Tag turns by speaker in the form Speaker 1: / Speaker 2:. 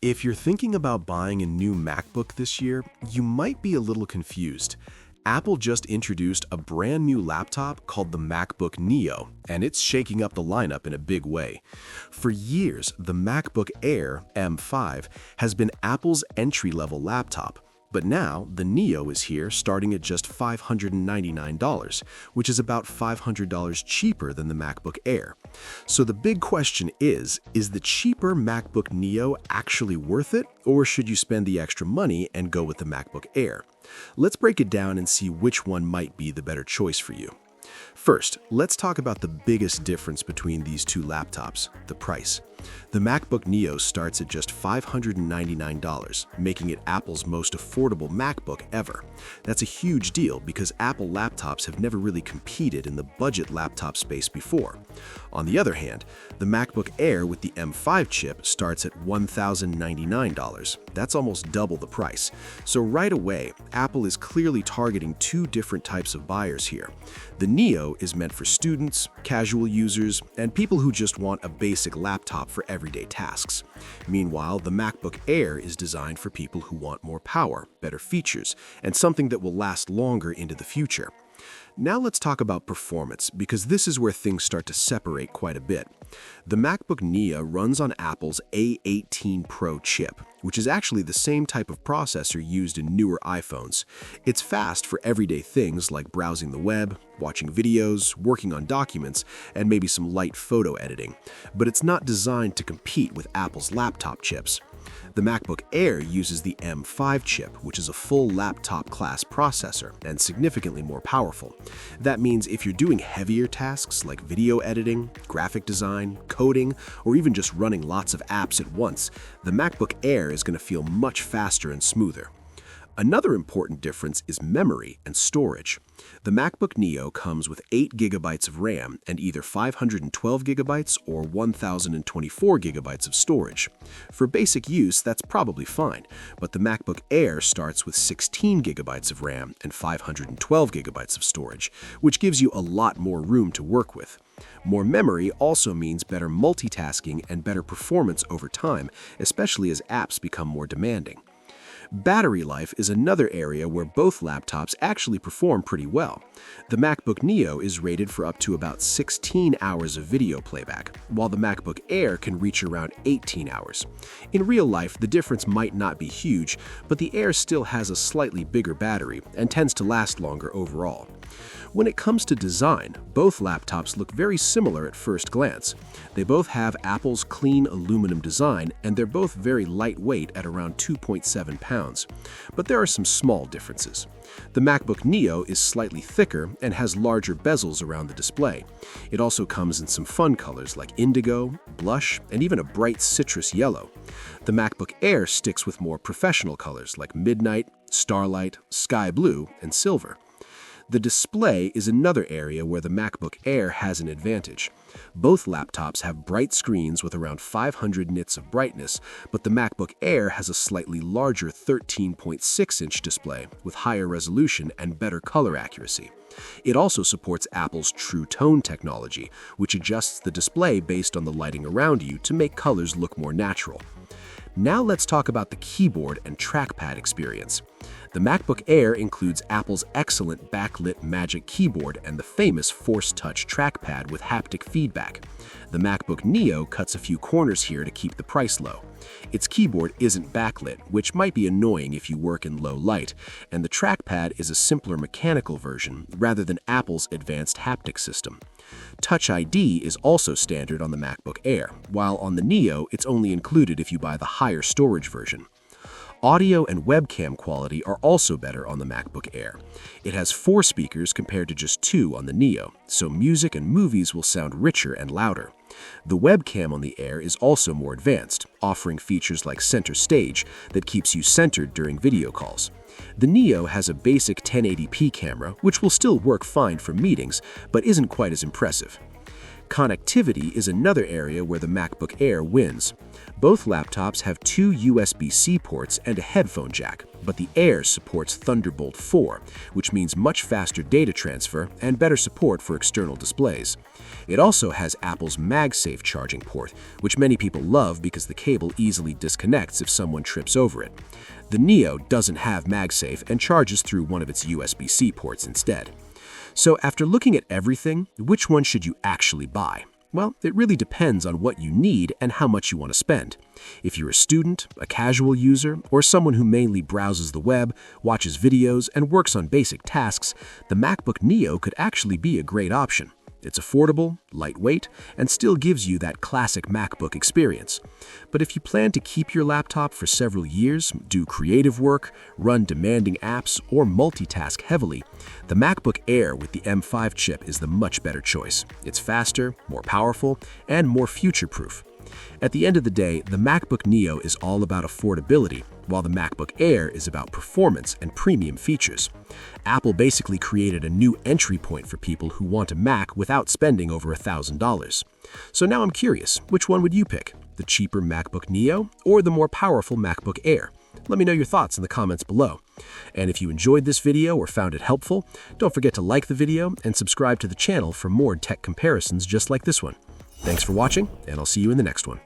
Speaker 1: If you're thinking about buying a new MacBook this year, you might be a little confused. Apple just introduced a brand new laptop called the MacBook Neo, and it's shaking up the lineup in a big way. For years, the MacBook Air M5 has been Apple's entry-level laptop, but now the Neo is here starting at just $599, which is about $500 cheaper than the MacBook Air. So the big question is the cheaper MacBook Neo actually worth it, or should you spend the extra money and go with the MacBook Air? Let's break it down and see which one might be the better choice for you. First, let's talk about the biggest difference between these two laptops, the price. The MacBook Neo starts at just $599, making it Apple's most affordable MacBook ever. That's a huge deal because Apple laptops have never really competed in the budget laptop space before. On the other hand, the MacBook Air with the M5 chip starts at $1,099. That's almost double the price. So right away, Apple is clearly targeting two different types of buyers here. The Neo is meant for students, casual users, and people who just want a basic laptop for everyday tasks. Meanwhile, the MacBook Air is designed for people who want more power, better features, and something that will last longer into the future. Now let's talk about performance, because this is where things start to separate quite a bit. The MacBook Neo runs on Apple's A18 Pro chip, which is actually the same type of processor used in newer iPhones. It's fast for everyday things like browsing the web, watching videos, working on documents, and maybe some light photo editing. But it's not designed to compete with Apple's laptop chips. The MacBook Air uses the M5 chip, which is a full laptop-class processor and significantly more powerful. That means if you're doing heavier tasks like video editing, graphic design, coding, or even just running lots of apps at once, the MacBook Air is going to feel much faster and smoother. Another important difference is memory and storage. The MacBook Neo comes with 8 GB of RAM and either 512 GB or 1024 GB of storage. For basic use, that's probably fine, but the MacBook Air starts with 16 GB of RAM and 512 GB of storage, which gives you a lot more room to work with. More memory also means better multitasking and better performance over time, especially as apps become more demanding. Battery life is another area where both laptops actually perform pretty well. The MacBook Neo is rated for up to about 16 hours of video playback, while the MacBook Air can reach around 18 hours. In real life, the difference might not be huge, but the Air still has a slightly bigger battery and tends to last longer overall. When it comes to design, both laptops look very similar at first glance. They both have Apple's clean aluminum design, and they're both very lightweight at around 2.7 pounds. But there are some small differences. The MacBook Neo is slightly thicker and has larger bezels around the display. It also comes in some fun colors like indigo, blush, and even a bright citrus yellow. The MacBook Air sticks with more professional colors like midnight, starlight, sky blue, and silver. The display is another area where the MacBook Air has an advantage. Both laptops have bright screens with around 500 nits of brightness, but the MacBook Air has a slightly larger 13.6-inch display with higher resolution and better color accuracy. It also supports Apple's True Tone technology, which adjusts the display based on the lighting around you to make colors look more natural. Now let's talk about the keyboard and trackpad experience. The MacBook Air includes Apple's excellent backlit Magic Keyboard and the famous Force Touch trackpad with haptic feedback. The MacBook Neo cuts a few corners here to keep the price low. Its keyboard isn't backlit, which might be annoying if you work in low light, and the trackpad is a simpler mechanical version rather than Apple's advanced haptic system. Touch ID is also standard on the MacBook Air, while on the Neo it's only included if you buy the higher storage version. Audio and webcam quality are also better on the MacBook Air. It has 4 speakers compared to just 2 on the Neo, so music and movies will sound richer and louder. The webcam on the Air is also more advanced, offering features like Center Stage that keeps you centered during video calls. The Neo has a basic 1080p camera, which will still work fine for meetings, but isn't quite as impressive.
Speaker 2: Connectivity is another area where the MacBook Air wins. Both laptops have two USB-C ports and a headphone jack, but the Air supports Thunderbolt 4, which means much faster data transfer and better support for external displays. It also has Apple's MagSafe charging port, which many people love because the cable easily disconnects if someone trips over it. The Neo doesn't have MagSafe and charges through one of its USB-C ports instead. So after looking at everything, which one should you actually buy? Well, it really depends on what you need and how much you want to spend. If you're a student, a casual user, or someone who mainly browses the web, watches videos, and works on basic tasks, the MacBook Neo could actually be a great option. It's affordable, lightweight, and still gives you that classic MacBook experience. But if you plan to keep your laptop for several years, do creative work, run demanding apps, or multitask heavily, the MacBook Air with the M5 chip is the much better choice. It's faster, more powerful, and more future-proof. At the end of the day, the MacBook Neo is all about affordability, while the MacBook Air is about performance and premium features. Apple basically created a new entry point for people who want a Mac without spending over $1,000. So now I'm curious, which one would you pick? The cheaper MacBook Neo or the more powerful MacBook Air? Let me know your thoughts in the comments below. And if you enjoyed this video or found it helpful, don't forget to like the video and subscribe to the channel for more tech comparisons just like this one. Thanks for watching, and I'll see you in the next one.